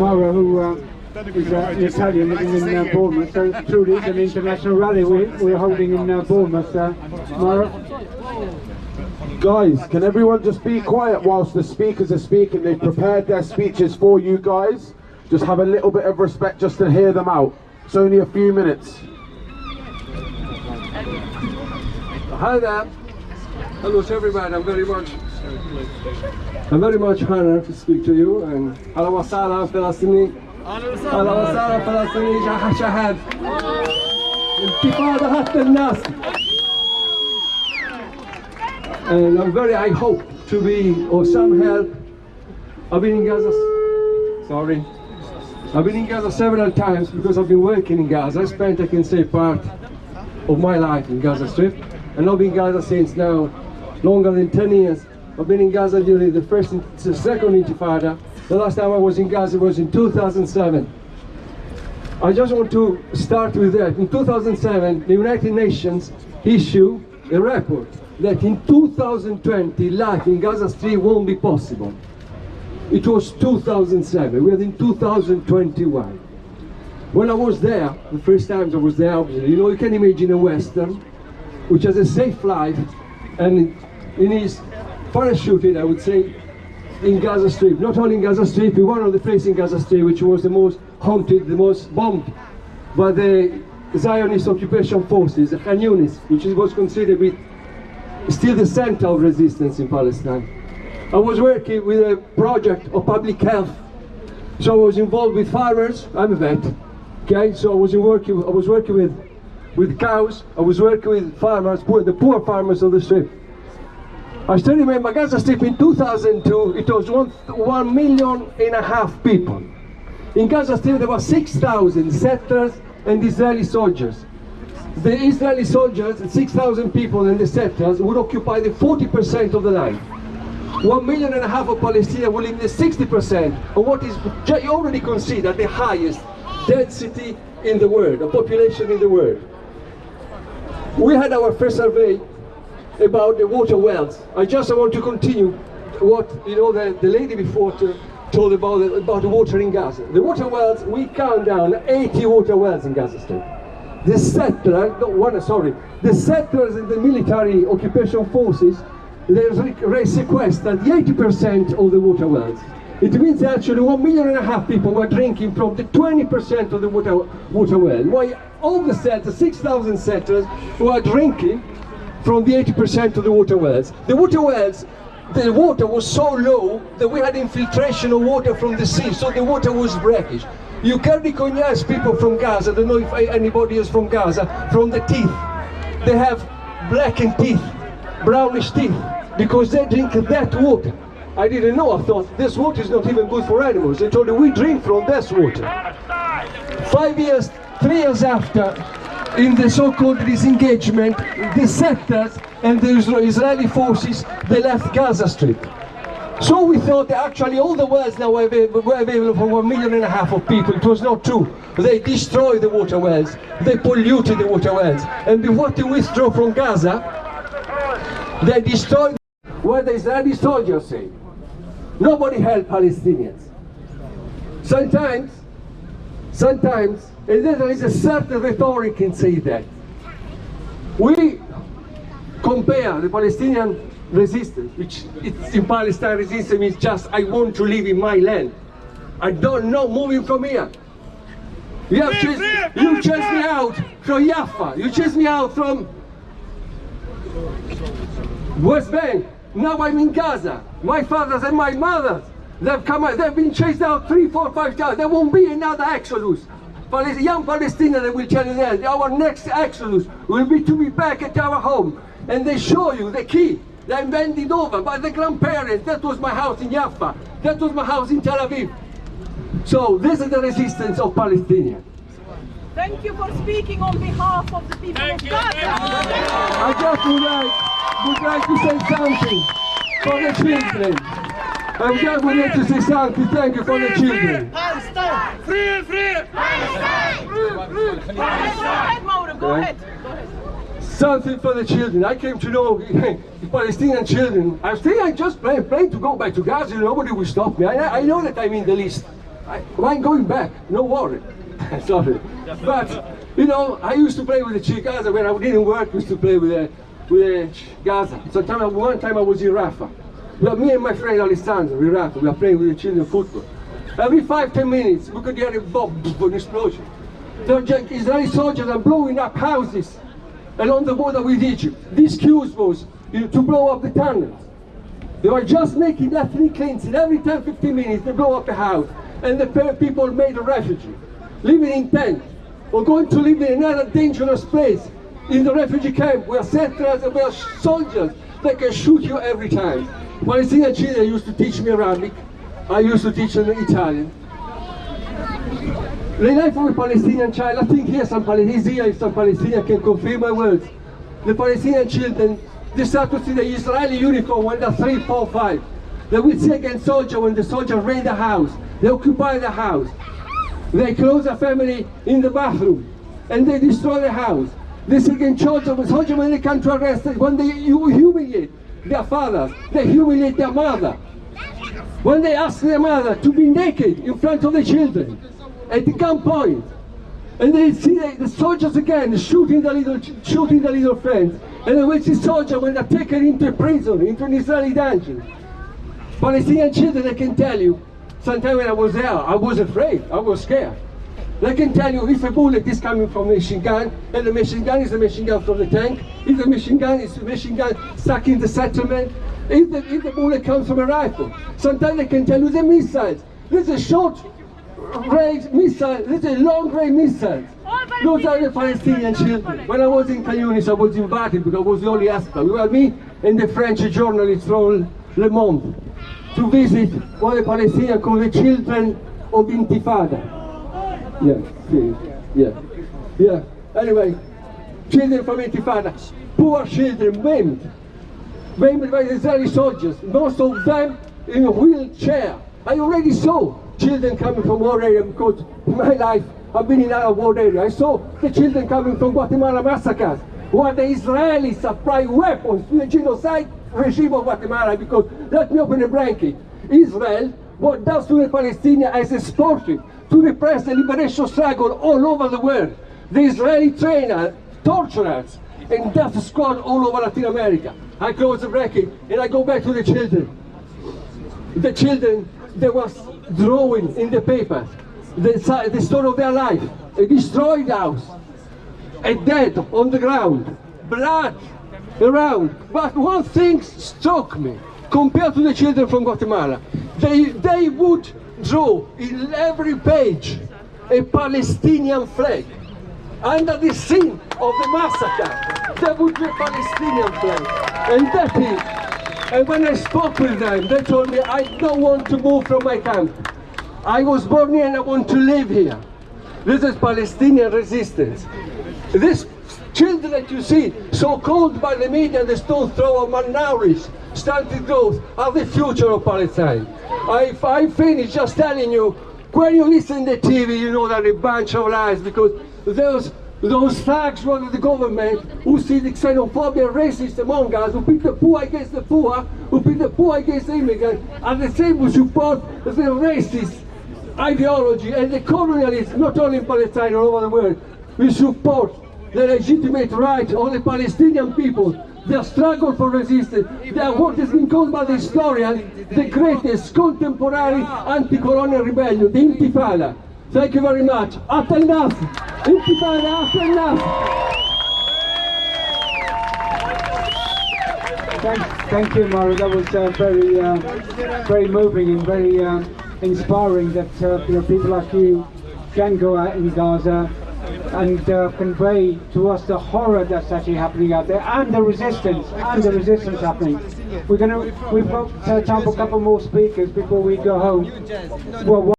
Mauro, who is an Italian living in Bournemouth, so truly it's an international rally we're holding in Bournemouth. Mauro? Guys, can everyone just be quiet whilst the speakers are speaking? They've prepared their speeches for you guys. Just have a little bit of respect just to hear them out. It's only a few minutes. Hi there. Hello to everybody. I'm very much honored to speak to you. And أهلا وسهلا فلسطيني. أهلا وسهلا فلسطيني شهد. انتفاضة حتى الناس. And I hope to be of some help. I've been in Gaza. Sorry. I've been in Gaza several times because I've been working in Gaza. I spent, I can say, part of my life in Gaza Strip. And I've been in Gaza since now longer than 10 years. I've been in Gaza during the first and the second Intifada. The last time I was in Gaza was in 2007. I just want to start with that. In 2007, the United Nations issued a report that in 2020 life in Gaza Strip won't be possible. It was 2007, we're in 2021. When I was there, the first times I was there, you know, you can imagine a Western which has a safe life and in his parachuted, I would say, in Gaza Strip. Not only in Gaza Strip, in one of the places in Gaza Strip which was the most haunted, the most bombed by the Zionist occupation forces, the Khan Yunis, which was considered still the center of resistance in Palestine. I was working with a project of public health, so I was involved with farmers. I'm a vet, okay? So I was working with cows. I was working with farmers, the poor farmers on the strip. I still remember Gaza Strip in 2002. It was 1.5 million people. In Gaza Strip there were 6,000 settlers and Israeli soldiers. The Israeli soldiers, 6,000 people and the settlers would occupy the 40% of the land. 1.5 million of Palestinians will live in the 60% of what is already considered the highest density in the world, a population in the world. We had our first survey about the water wells. I want to continue what the lady before told about the water in Gaza. The water wells, we count down 80 water wells in Gaza Strip. The settlers and the military occupation forces, they sequestered 80% of the water wells. It means that actually 1.5 million people were drinking from the 20% of the water well. While all the settlers, 6,000 settlers, were drinking from the 80% of the water wells. The water wells, the water was so low that we had infiltration of water from the sea, so the water was brackish. You can recognize people from Gaza, I don't know if anybody is from Gaza, from the teeth. They have blackened teeth, brownish teeth, because they drink that water. I didn't know, I thought this water is not even good for animals. They told me we drink from this water. 3 years after, in the so-called disengagement, the settlers and the Israeli forces, they left Gaza Strip. So we thought that actually all the wells now were available for 1.5 million of people. It was not true. They destroyed the water wells. They polluted the water wells. And before they withdrew from Gaza, they destroyed what the Israeli soldiers say. Nobody helped Palestinians. Sometimes, and there is a certain rhetoric in saying that. We compare the Palestinian resistance, which in Palestine resistance means just I want to live in my land. I don't know moving from here. You chased me out from Jaffa. You chased me out from West Bank. Now I'm in Gaza. My fathers and my mothers, they've been chased out 3, 4, 5 times. There won't be another exodus. Young Palestinians will tell you that our next exodus will be to be back at our home. And they show you the key. They're handed over by the grandparents. That was my house in Jaffa. That was my house in Tel Aviv. So this is the resistance of Palestinians. Thank you for speaking on behalf of the people of Gaza. I just would like to say something for the children. I just wanted to say something. Thank you for the children. Palestine! Free! Palestine! Go ahead, Mauro. Go ahead. Something for the children. I came to know the Palestinian children. I just plan to go back to Gaza. Nobody will stop me. I know that I'm in the list. I'm going back, no worry. Sorry. But, you know, I used to play with the Gaza when I didn't work, I used to play with Gaza. One time I was in Rafah. But me and my friend Alessandro in Rafah, we are playing with the children football. Every 5-10 minutes, we could hear a bomb for an explosion. The Israeli soldiers are blowing up houses along the border with Egypt. The excuse was to blow up the tunnels. They were just making ethnic cleansing. Every 10-15 minutes, they blow up a house. And the people made a refugee, living in tents, or going to live in another dangerous place in the refugee camp where settlers and where soldiers, they can shoot you every time. Palestinian children used to teach me Arabic. I used to teach them Italian. The life of a Palestinian child, I think here some Palestinian can confirm my words. The Palestinian children, they start to see the Israeli uniform when they're 3, 4, 5. They will see against soldiers when the soldiers raid the house. They occupy the house. They close a family in the bathroom and they destroy the house. They see against soldiers when they come to arrest them, when they humiliate their fathers, they humiliate their mother. When they ask their mother to be naked in front of the children at the gunpoint, and they see the soldiers again shooting the little friends, and then we see soldiers when they're taken into prison, into an Israeli dungeon. Palestinian children, I can tell you, sometimes when I was there, I was afraid, I was scared. I can tell you if a bullet is coming from a machine gun, and the machine gun is a machine gun from the tank, if the machine gun is a machine gun stuck in the settlement, if the bullet comes from a rifle. Sometimes I can tell you the missiles. There's a short-range missile, there's a long-range missile. Those are the Palestinian children. When I was in Kanyunis, I was invited because I was the only expert. We were me and the French journalist from Le Monde to visit one of the Palestinians called the Children of Intifada. Yeah. Anyway, children from Intifada, poor children, maimed by the Israeli soldiers, most of them in a wheelchair. I already saw children coming from war area because in my life I've been in a war area. I saw the children coming from Guatemala massacres, where the Israelis supply weapons to the genocide regime of Guatemala. Because let me open a blanket. Israel, what does to the Palestinians as exported to repress the liberation struggle all over the world. The Israeli trainers, torturers, and death squad all over Latin America. I close the bracket and I go back to the children. The children, they were drawing in the papers the story of their life. A destroyed house, a dead on the ground, blood around. But one thing struck me, compared to the children from Guatemala. They would draw in every page a Palestinian flag. Under the scene of the massacre, there would be a Palestinian flag. And when I spoke with them, they told me, I don't want to move from my camp. I was born here and I want to live here. This is Palestinian resistance. These children that you see, so called by the media, the stone thrower, malnourished, stunted growth, are the future of Palestine. I finish just telling you, when you listen to TV, you know that a bunch of lies, because those thugs run the government who see the xenophobia and racist among us, who pit the poor against the poor, who pit the poor against the immigrants, are the same who support the racist ideology and the colonialism, not only in Palestine, all over the world. We support the legitimate right of the Palestinian people, their struggle for resistance, their what has been called by the historian the greatest contemporary anti-colonial rebellion, the Intifada. Thank you very much. Atel Nasr! Intifada, Atel Nasr! Thank you, Mauro. That was very moving and very inspiring that people like you can go out in Gaza and convey to us the horror that's actually happening out there, and the resistance happening. We've got time for a couple more speakers before we go home. Well,